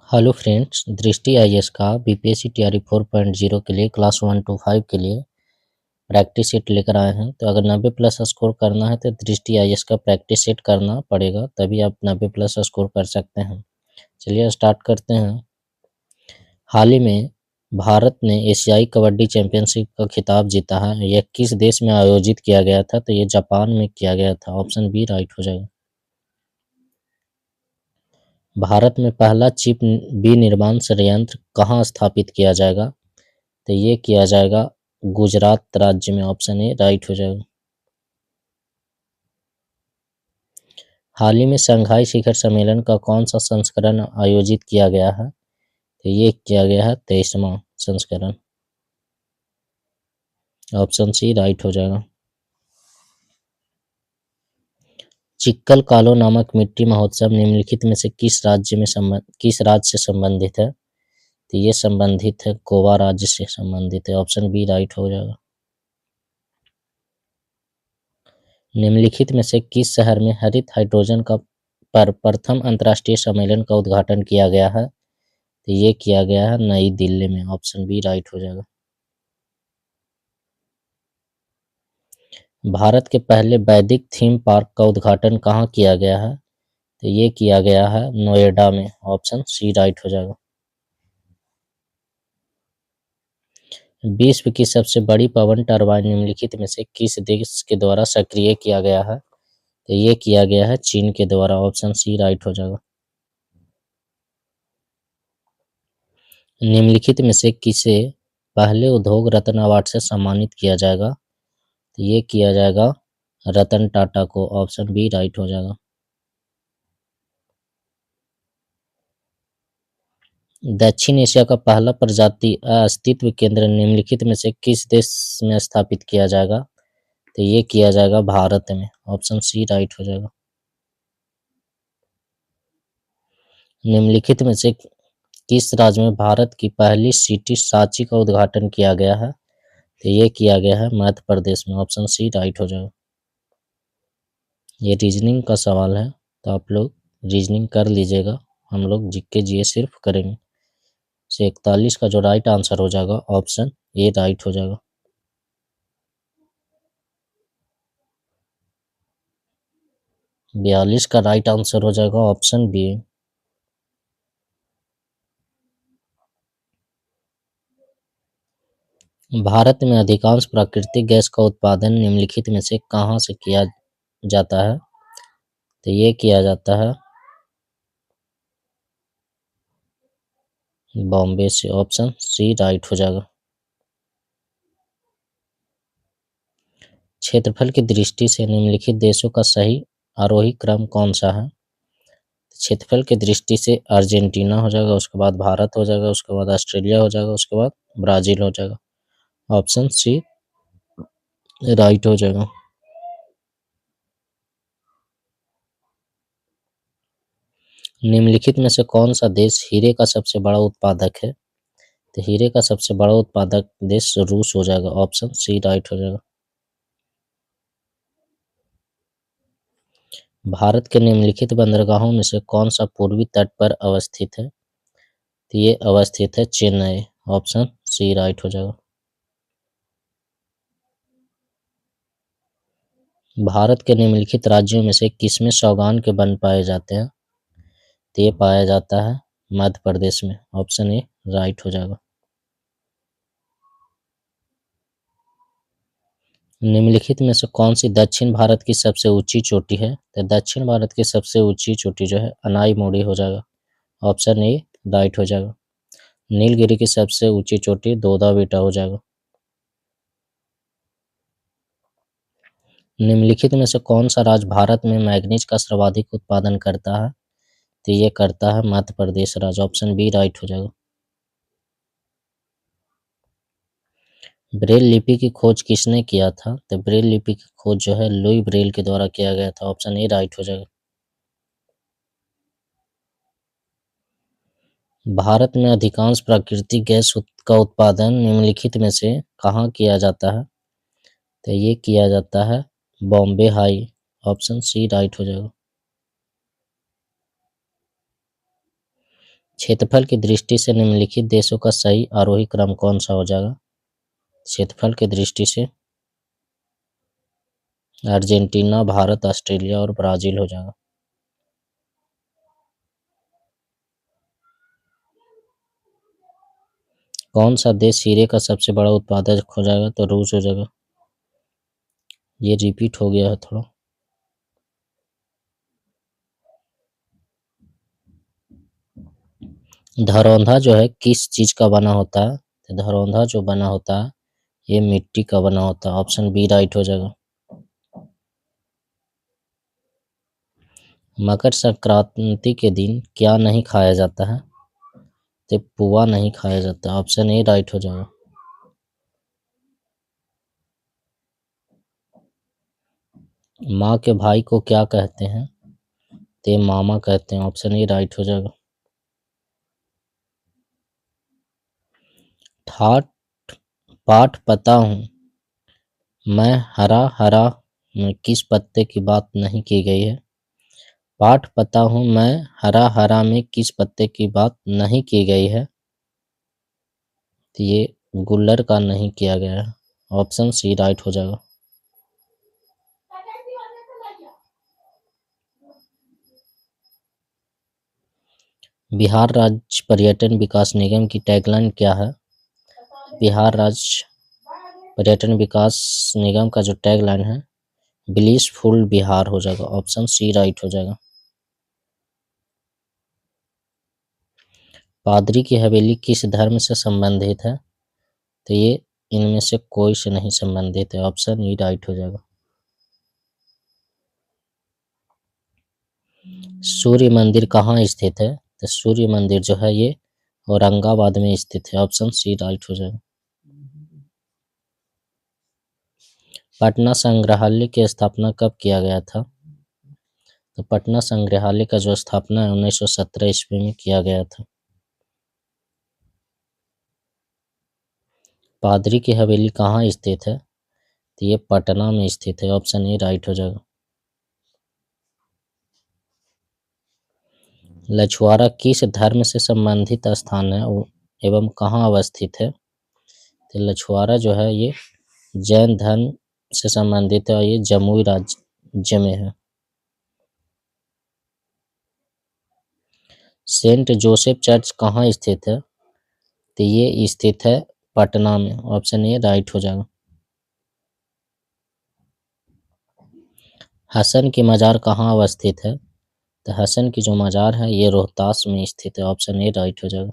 Hello friends, दृष्टि IAS का BPSC TRE 4.0 के लिए क्लास 1 to 5 के लिए प्रैक्टिस सेट लेकर आए हैं। तो अगर 90 प्लस स्कोर करना है तो दृष्टि आईएएस का प्रैक्टिस सेट करना पड़ेगा, तभी आप 90 प्लस स्कोर कर सकते हैं। चलिए स्टार्ट करते हैं। हाल ही में भारत ने एशियाई कबड्डी चैंपियनशिप का खिताब जीता है। यह किस देश में आयोजित किया गया था? तो ये जापान में किया गया था। ऑप्शन बी राइट हो जाएगा। भारत में पहला चिप विनिर्माण संयंत्र कहाँ स्थापित किया जाएगा? तो ये किया जाएगा गुजरात राज्य में। ऑप्शन ए राइट हो जाएगा। हाल ही में शंघाई शिखर सम्मेलन का कौन सा संस्करण आयोजित किया गया है? तो ये किया गया है 23वां संस्करण। ऑप्शन सी राइट हो जाएगा। चिक्कल कालो नामक मिट्टी महोत्सव निम्नलिखित में से किस राज्य से संबंधित है? तो ये संबंधित है गोवा राज्य से संबंधित है। ऑप्शन बी राइट हो जाएगा। निम्नलिखित में से किस शहर में हरित हाइड्रोजन का पर प्रथम अंतर्राष्ट्रीय सम्मेलन का उद्घाटन किया गया है? तो ये किया गया है नई दिल्ली में। ऑप्शन बी राइट हो जाएगा। भारत के पहले वैदिक थीम पार्क का उद्घाटन कहाँ किया गया है? तो ये किया गया है नोएडा में। ऑप्शन सी राइट हो जाएगा। विश्व की सबसे बड़ी पवन टरबाइन निम्नलिखित में से किस देश के द्वारा सक्रिय किया गया है? तो ये किया गया है चीन के द्वारा। ऑप्शन सी राइट हो जाएगा। निम्नलिखित में से किसे पहले उद्योग रत्न अवार्ड से सम्मानित किया जाएगा? तो ये किया जाएगा रतन टाटा को। ऑप्शन बी राइट हो जाएगा। दक्षिण एशिया का पहला प्रजाति अस्तित्व केंद्र निम्नलिखित में से किस देश में स्थापित किया जाएगा? तो ये किया जाएगा भारत में। ऑप्शन सी राइट हो जाएगा। निम्नलिखित में से किस राज्य में भारत की पहली सिटी सांची का उद्घाटन किया गया है? तो ये किया गया है मध्य प्रदेश में। ऑप्शन सी राइट हो जाएगा। ये रीजनिंग का सवाल है, तो आप लोग रीजनिंग कर लीजिएगा। हम लोग जीके जीए सिर्फ करेंगे। से 41 का जो राइट आंसर हो जाएगा ऑप्शन ए राइट हो जाएगा। बयालीस का राइट आंसर हो जाएगा ऑप्शन बी। भारत में अधिकांश प्राकृतिक गैस का उत्पादन निम्नलिखित में से कहाँ से किया जाता है? तो ये किया जाता है बॉम्बे से। ऑप्शन सी राइट हो जाएगा। क्षेत्रफल की दृष्टि से निम्नलिखित देशों का सही आरोही क्रम कौन सा है? क्षेत्रफल की दृष्टि से अर्जेंटीना हो जाएगा, उसके बाद भारत हो जाएगा, उसके बाद ऑस्ट्रेलिया हो जाएगा, उसके बाद ब्राजील हो जाएगा। ऑप्शन सी राइट हो जाएगा। निम्नलिखित में से कौन सा देश हीरे का सबसे बड़ा उत्पादक है? तो हीरे का सबसे बड़ा उत्पादक देश रूस हो जाएगा। ऑप्शन सी राइट हो जाएगा। भारत के निम्नलिखित बंदरगाहों में से कौन सा पूर्वी तट पर अवस्थित है? तो ये अवस्थित है चेन्नई। ऑप्शन सी राइट हो जाएगा। भारत के निम्नलिखित राज्यों में से किसमें सागौन के वन पाए जाते हैं? तो ये पाया जाता है मध्य प्रदेश में। ऑप्शन ए राइट हो जाएगा। निम्नलिखित में से कौन सी दक्षिण भारत की सबसे ऊंची चोटी है? तो दक्षिण भारत की सबसे ऊंची चोटी जो है अनाई मोड़ी हो जाएगा। ऑप्शन ए राइट हो जाएगा। नीलगिरी की सबसे ऊंची चोटी दोदा बेटा हो जाएगा। निम्नलिखित में से कौन सा राज्य भारत में मैग्नीज का सर्वाधिक उत्पादन करता है? तो ये करता है मध्य प्रदेश राज्य। ऑप्शन बी राइट हो जाएगा। ब्रेल लिपि की खोज किसने किया था? तो ब्रेल लिपि की खोज जो है लुई ब्रेल के द्वारा किया गया था। ऑप्शन ए राइट हो जाएगा। भारत में अधिकांश प्राकृतिक गैस का उत्पादन निम्नलिखित में से कहाँ किया जाता है? तो ये किया जाता है Bombay High. Option C right हो जाएगा। क्षेत्रफल की दृष्टि से निम्नलिखित देशों का सही आरोही क्रम कौन सा हो जाएगा? क्षेत्रफल की दृष्टि से अर्जेंटीना, भारत, ऑस्ट्रेलिया और ब्राजील हो जाएगा। कौन सा देश हीरे का सबसे बड़ा उत्पादक हो जाएगा? तो रूस हो जाएगा। ये रिपीट हो गया है थोड़ा। धरौंधा जो है किस चीज का बना होता है? तो धरौंधा जो बना होता है ये मिट्टी का बना होता है। ऑप्शन बी राइट हो जाएगा। मकर संक्रांति के दिन क्या नहीं खाया जाता है? तो पुआ नहीं खाया जाता। ऑप्शन ए राइट हो जाएगा। माँ के भाई को क्या कहते हैं? ते मामा कहते हैं। ऑप्शन ए राइट हो जाएगा। ठाट पाठ पता हूँ मैं हरा हरा में किस पत्ते की बात नहीं की गई है? पाठ पता हूँ मैं हरा हरा में किस पत्ते की बात नहीं की गई है? तो ये गुल्लर का नहीं किया गया है। ऑप्शन सी राइट हो जाएगा। बिहार राज्य पर्यटन विकास निगम की टैगलाइन क्या है? बिहार राज्य पर्यटन विकास निगम का जो टैगलाइन है ब्लिसफुल बिहार हो जाएगा। ऑप्शन सी राइट हो जाएगा। पादरी की हवेली किस धर्म से संबंधित है? तो ये इनमें से कोई से नहीं संबंधित है। ऑप्शन ई राइट हो जाएगा। सूर्य मंदिर कहाँ स्थित है? तो सूर्य मंदिर जो है ये औरंगाबाद में स्थित है। ऑप्शन सी राइट हो जाएगा। पटना संग्रहालय की स्थापना कब किया गया था? तो पटना संग्रहालय का जो स्थापना है 1917 ईस्वी में किया गया था। पादरी की हवेली कहाँ स्थित है? तो ये पटना में स्थित है। ऑप्शन ए राइट हो जाएगा। लछवाड़ा किस धर्म से संबंधित स्थान है एवं कहाँ अवस्थित है? तो लछवाड़ा जो है ये जैन धर्म से संबंधित है और ये जमुई राज्य में है। सेंट जोसेफ चर्च कहाँ स्थित है? तो ये स्थित है पटना में। ऑप्शन ए राइट हो जाएगा। हसन की मजार कहाँ अवस्थित है? तो हसन की जो मजार है ये रोहतास में स्थित है। ऑप्शन ए राइट हो जाएगा।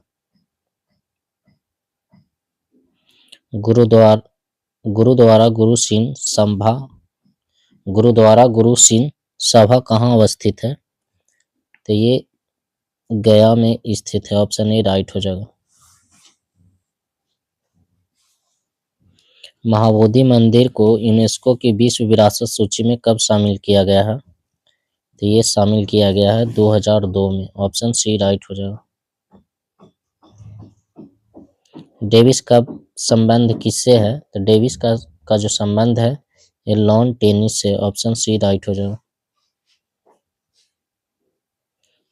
गुरुद्वारा गुरु सिंह सभा कहाँ अवस्थित है? तो ये गया में स्थित है। ऑप्शन ए राइट हो जाएगा। महाबोधि मंदिर को यूनेस्को की विश्व विरासत सूची में कब शामिल किया गया है? तो ये शामिल किया गया है 2002 में। ऑप्शन सी राइट हो जाएगा। डेविस का संबंध किससे है? तो डेविस का जो संबंध है ये लॉन टेनिस से। ऑप्शन सी राइट हो जाएगा।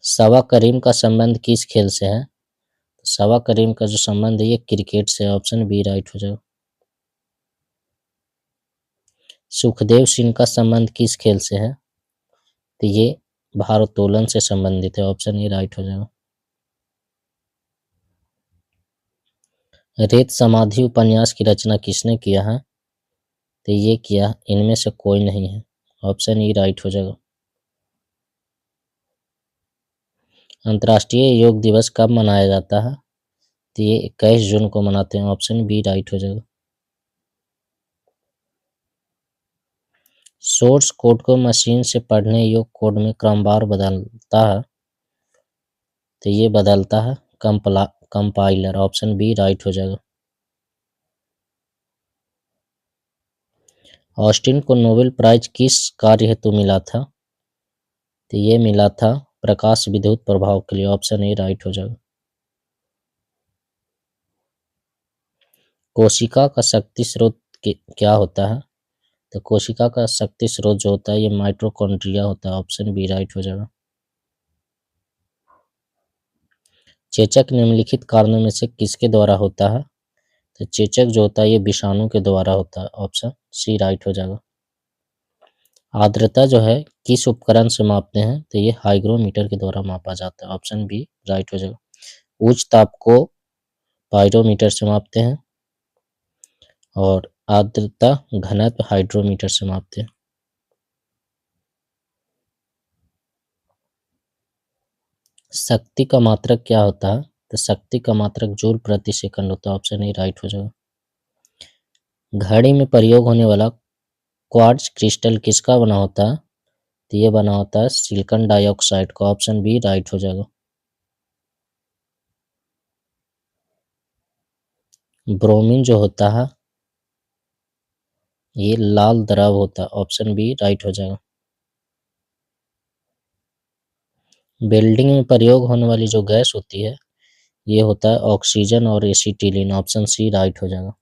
सवा करीम का संबंध किस खेल से है? तो सवा करीम का जो संबंध है ये क्रिकेट से। ऑप्शन बी राइट हो जाएगा। सुखदेव सिंह का संबंध किस खेल से है? तो ये भारोत्तोलन से संबंधित है। ऑप्शन ए राइट हो जाएगा। रेत समाधि उपन्यास की रचना किसने किया है? तो ये किया इनमें से कोई नहीं है। ऑप्शन ई राइट हो जाएगा। अंतर्राष्ट्रीय योग दिवस कब मनाया जाता है? तो ये 21 जून को मनाते हैं। ऑप्शन बी राइट हो जाएगा। सोर्स कोड को मशीन से पढ़ने योग्य कोड में क्रमवार बदलता है? तो ये बदलता है कंपाइलर। ऑप्शन बी राइट हो जाएगा। ऑस्टिन को नोबेल प्राइज किस कार्य हेतु मिला था? तो ये मिला था प्रकाश विद्युत प्रभाव के लिए। ऑप्शन ए राइट हो जाएगा। कोशिका का शक्ति स्रोत क्या होता है? तो कोशिका का शक्ति स्रोत जो होता है ये माइटोकॉन्ड्रिया होता है। ऑप्शन बी राइट हो जाएगा। चेचक निम्नलिखित कारणों में से किसके द्वारा होता है? तो चेचक जो होता है ये विषाणु के द्वारा होता है। ऑप्शन सी राइट हो जाएगा। आर्द्रता जो है किस उपकरण से मापते हैं? तो ये हाइग्रोमीटर के द्वारा मापा जाता है। ऑप्शन बी राइट हो जाएगा। उच्च ताप को पायरोमीटर से मापते हैं और आर्द्रता घनत्व हाइड्रोमीटर से मापते हैं। शक्ति का मात्रक क्या होता है? तो शक्ति का मात्रक जूल प्रति सेकंड होता है। ऑप्शन ए राइट हो जाएगा। घड़ी में प्रयोग होने वाला क्वार्ट्ज क्रिस्टल किसका बना होता है? तो ये बना होता है सिलिकॉन डाइऑक्साइड का। ऑप्शन बी राइट हो जाएगा। ब्रोमीन जो होता है ये लाल द्रव होता है। ऑप्शन बी राइट हो जाएगा। बिल्डिंग में प्रयोग होने वाली जो गैस होती है ये होता है ऑक्सीजन और एसिटिलीन। ऑप्शन सी राइट हो जाएगा।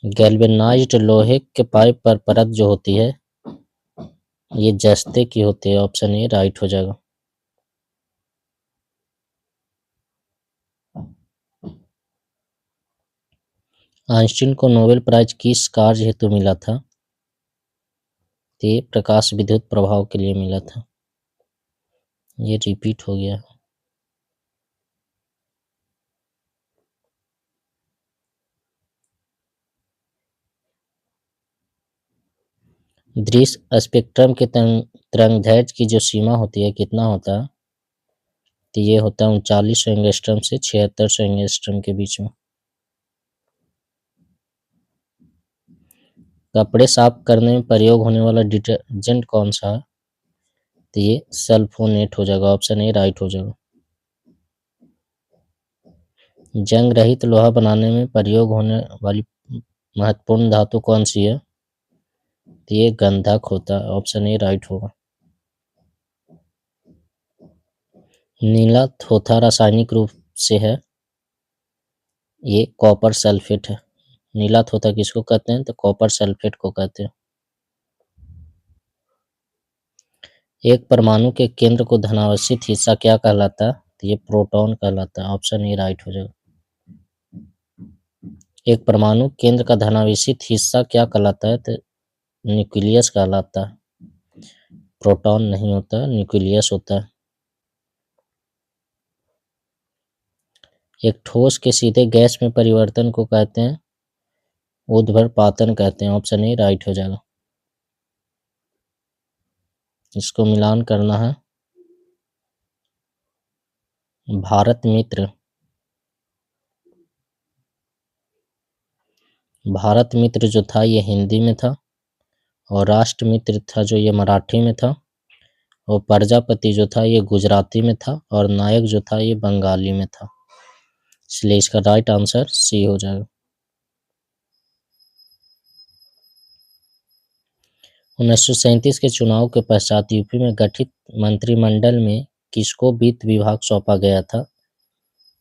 गैल्वेनाइज्ड लोहे के पाइप पर परत जो होती है ये जस्ते की होती है। ऑप्शन ए राइट हो जाएगा। आइंस्टीन को नोबेल प्राइज किस कार्य हेतु मिला था? तो ये प्रकाश विद्युत प्रभाव के लिए मिला था। ये रिपीट हो गया। दृश्य स्पेक्ट्रम के तरंगदैर्घ्य की जो सीमा होती है कितना होता है? तो ये होता है 3900 एंगस्ट्रॉम से 7600 एंगस्ट्रॉम के बीच में। कपड़े साफ करने में प्रयोग होने वाला डिटर्जेंट कौन सा है? तो ये सल्फोनेट हो जाएगा। ऑप्शन ए राइट हो जाएगा। जंग रहित लोहा बनाने में प्रयोग होने वाली महत्वपूर्ण धातु कौन सी है? तो ये गंधक होता है। ऑप्शन ए राइट होगा। नीला थोथा रासायनिक रूप से है ये कॉपर सल्फेट है। नीला थोथा किसको कहते हैं? तो कॉपर सल्फेट को कहते हैं। एक परमाणु के केंद्र को धनावेशित हिस्सा क्या कहलाता है? तो ये प्रोटॉन कहलाता है। ऑप्शन ए राइट हो जाएगा। एक परमाणु केंद्र का धनावेशित हिस्सा क्या कहलाता है? तो न्यूक्लियस कहलाता है। प्रोटॉन नहीं होता, न्यूक्लियस होता है। एक ठोस के सीधे गैस में परिवर्तन को कहते हैं ऊर्ध्वपातन कहते हैं। ऑप्शन ए राइट हो जाएगा। इसको मिलान करना है। भारत मित्र, भारत मित्र जो था ये हिंदी में था और राष्ट्र मित्र था जो ये मराठी में था और प्रजापति जो था ये गुजराती में था और नायक जो था ये बंगाली में था। इसलिए इसका राइट आंसर सी हो जाएगा। 1937 के चुनाव के पश्चात यूपी में गठित मंत्रिमंडल में किसको वित्त विभाग सौंपा गया था?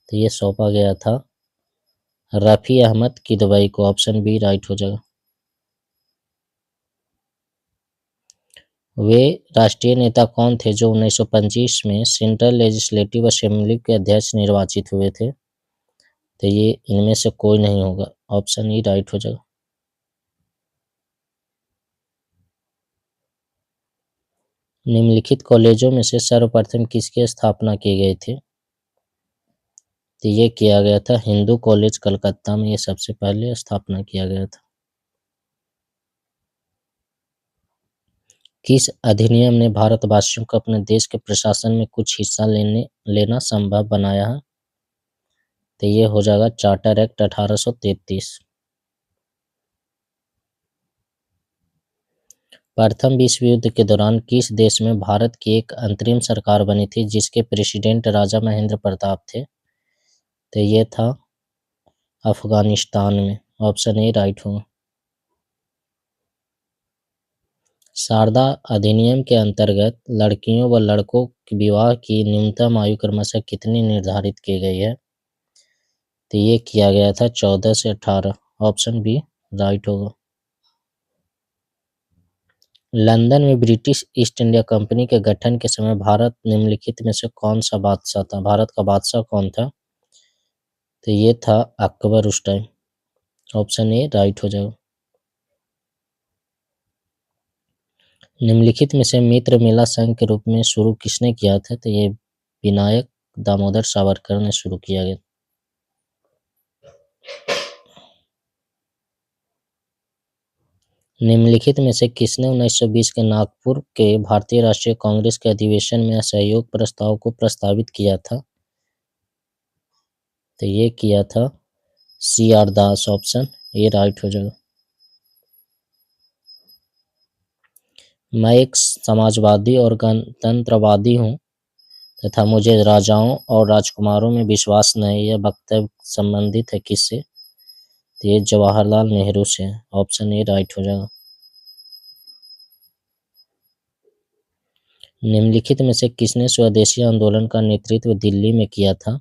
तो ये सौंपा गया था रफी अहमद किदवई को। ऑप्शन बी राइट हो जाएगा। वे राष्ट्रीय नेता कौन थे जो 1925 में सेंट्रल लेजिस्लेटिव असेंबली के अध्यक्ष निर्वाचित हुए थे? तो ये इनमें से कोई नहीं होगा। ऑप्शन ई राइट हो जाएगा। निम्नलिखित कॉलेजों में से सर्वप्रथम किसकी स्थापना की गई थी? तो ये किया गया था हिंदू कॉलेज कलकत्ता में। ये सबसे पहले स्थापना किया गया था। किस अधिनियम ने भारतवासियों को अपने देश के प्रशासन में कुछ हिस्सा लेना संभव बनाया है? तो ये हो जाएगा चार्टर एक्ट 1833। प्रथम विश्व युद्ध के दौरान किस देश में भारत की एक अंतरिम सरकार बनी थी जिसके प्रेसिडेंट राजा महेंद्र प्रताप थे? तो ये था अफगानिस्तान में। ऑप्शन ए राइट होगा। शारदा अधिनियम के अंतर्गत लड़कियों व लड़कों के विवाह की न्यूनतम आयु क्रमशः कितनी निर्धारित की गई है? तो ये किया गया था 14 से 18। ऑप्शन बी राइट होगा। लंदन में ब्रिटिश ईस्ट इंडिया कंपनी के गठन के समय भारत निम्नलिखित में से कौन सा बादशाह था? भारत का बादशाह कौन था? तो ये था अकबर उस टाइम। ऑप्शन ए राइट हो जाएगा। निम्नलिखित में से मित्र मेला संघ के रूप में शुरू किसने किया था? तो ये विनायक दामोदर सावरकर ने शुरू किया गया। निम्नलिखित में से किसने 1920 के नागपुर के भारतीय राष्ट्रीय कांग्रेस के अधिवेशन में असहयोग प्रस्ताव को प्रस्तावित किया था? तो ये किया था C R Das. Option A right हो जाएगा। मैं एक समाजवादी और गणतंत्रवादी हूँ तथा मुझे राजाओं और राजकुमारों में विश्वास नहीं। यह वक्तव्य संबंधित है किससे? तो ये जवाहरलाल नेहरू से है। ऑप्शन ए राइट हो जाएगा। निम्नलिखित में से किसने स्वदेशी आंदोलन का नेतृत्व दिल्ली में किया था?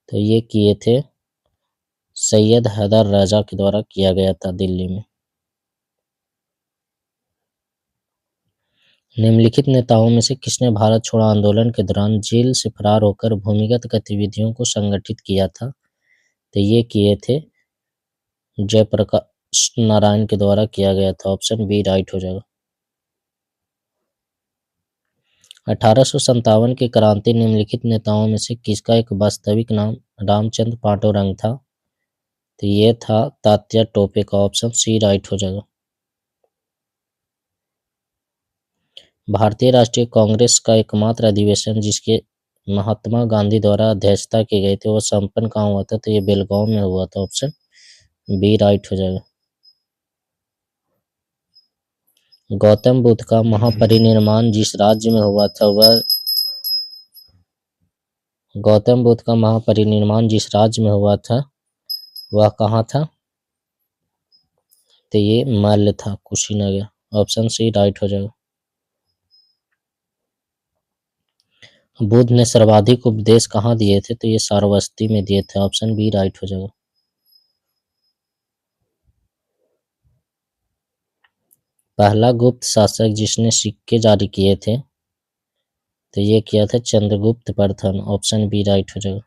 तो ये किए थे सैयद हैदर राजा के द्वारा किया गया था दिल्ली में। निम्नलिखित नेताओं में से किसने भारत छोड़ो आंदोलन के दौरान जेल से फरार होकर भूमिगत गतिविधियों को संगठित किया था? तो ये किए थे जयप्रकाश नारायण के द्वारा किया गया था। ऑप्शन बी राइट हो जाएगा। 1857 की क्रांति निम्नलिखित नेताओं में से किसका एक वास्तविक नाम रामचंद्र पांडुरंग था? तो ये था तात्या टोपे का। ऑप्शन सी राइट हो जाएगा। भारतीय राष्ट्रीय कांग्रेस का एकमात्र अधिवेशन जिसके महात्मा गांधी द्वारा अध्यक्षता की गई थी वो संपन्न कहाँ हुआ था? तो ये बेलगांव में हुआ था। ऑप्शन बी राइट हो जाएगा। गौतम बुद्ध का महापरिनिर्वाण जिस राज्य में हुआ था वह कहाँ था? तो ये मल्ल था, कुशीनगर। ऑप्शन सी राइट हो जाएगा। बुद्ध ने सर्वाधिक उपदेश कहाँ दिए थे? तो ये सारवस्ती में दिए थे। ऑप्शन बी राइट हो जाएगा। पहला गुप्त शासक जिसने सिक्के जारी किए थे तो ये किया था चंद्रगुप्त प्रथम। ऑप्शन बी राइट हो जाएगा।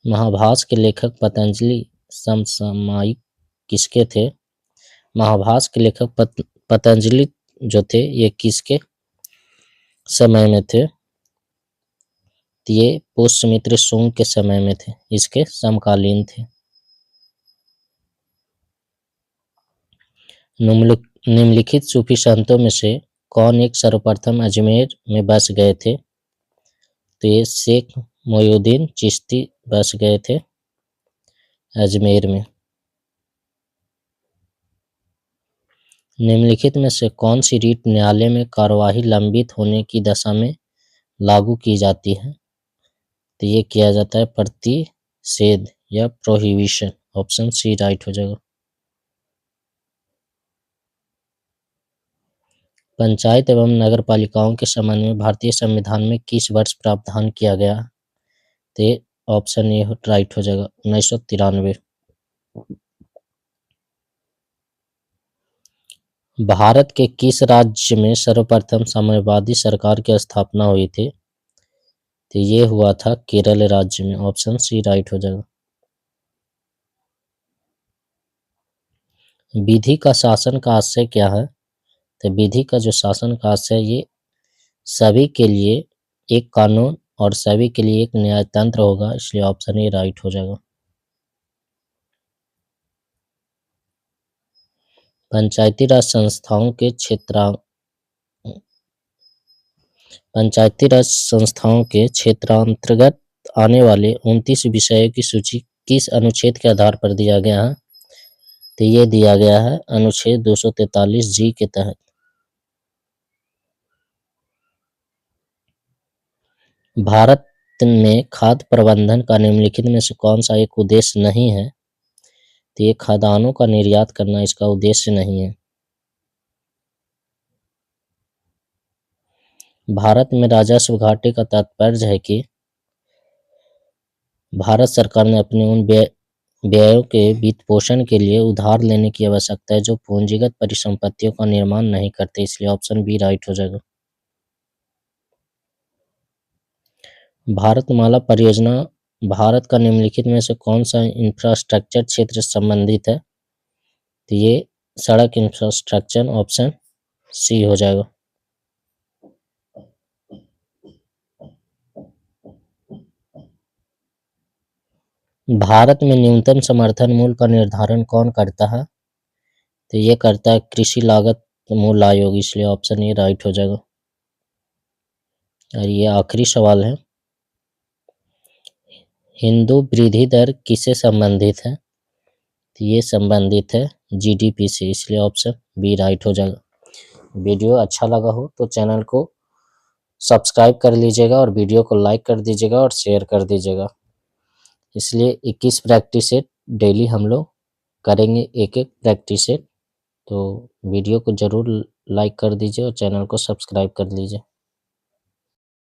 महाभारत के लेखक पतंजलि समसामयिक किसके थे? महाभारत के लेखक पतंजलि जो थे ये किसके समय में थे? तो ये पुष्यमित्र शुंग के समय में थे, इसके समकालीन थे। निम्नलिखित सूफी संतों में से कौन एक सर्वप्रथम अजमेर में बस गए थे? तो ये शेख मोयुद्दीन चिश्ती बस गए थे अजमेर में। निम्नलिखित में से कौन सी रीट न्यायालय में कार्यवाही लंबित होने की दशा में लागू की जाती है? तो ये किया जाता है प्रतिषेध या प्रोहिबिशन। ऑप्शन सी राइट हो जाएगा। पंचायत एवं नगर पालिकाओं के संबंध में भारतीय संविधान में किस वर्ष प्रावधान किया गया? तो ये ऑप्शन ए राइट हो जाएगा, 1993। भारत के किस राज्य में सर्वप्रथम साम्यवादी सरकार की स्थापना हुई थी? तो ये हुआ था केरल राज्य में। ऑप्शन सी राइट हो जाएगा। विधि का शासन का आशय क्या है? तो विधि का जो शासन का आशय ये सभी के लिए एक कानून और सभी के लिए एक न्यायतंत्र होगा, इसलिए ऑप्शन ए राइट हो जाएगा। पंचायती राज संस्थाओं के क्षेत्रांतर्गत आने वाले 29 विषयों की सूची किस अनुच्छेद के आधार पर दिया गया है? तो ये दिया गया है अनुच्छेद 243 जी के तहत। भारत में खाद्य प्रबंधन का निम्नलिखित में से कौन सा एक उद्देश्य नहीं है? तो ये खाद्यान्नों का निर्यात करना इसका उद्देश्य नहीं है। भारत में राजस्व घाटे का तात्पर्य है कि भारत सरकार ने अपने उन व्ययों के वित्तपोषण के लिए उधार लेने की आवश्यकता है जो पूंजीगत परिसंपत्तियों का निर्माण नहीं करते, इसलिए ऑप्शन बी राइट हो जाएगा। भारतमाला परियोजना भारत का निम्नलिखित में से कौन सा इंफ्रास्ट्रक्चर क्षेत्र से संबंधित है? तो ये सड़क इंफ्रास्ट्रक्चर ऑप्शन सी हो जाएगा। भारत में न्यूनतम समर्थन मूल्य का निर्धारण कौन करता है? तो ये करता है कृषि लागत मूल्य आयोग, इसलिए ऑप्शन ए राइट हो जाएगा। और ये आखिरी सवाल है, हिंदू वृद्धि दर किससे संबंधित है? तो ये संबंधित है जीडीपी से, इसलिए ऑप्शन बी राइट हो जाएगा। वीडियो अच्छा लगा हो तो चैनल को सब्सक्राइब कर लीजिएगा और वीडियो को लाइक कर दीजिएगा और शेयर कर दीजिएगा। इसलिए 21 प्रैक्टिस सेट डेली हम लोग करेंगे, एक एक प्रैक्टिस सेट। तो वीडियो को ज़रूर लाइक कर दीजिए और चैनल को सब्सक्राइब कर लीजिए।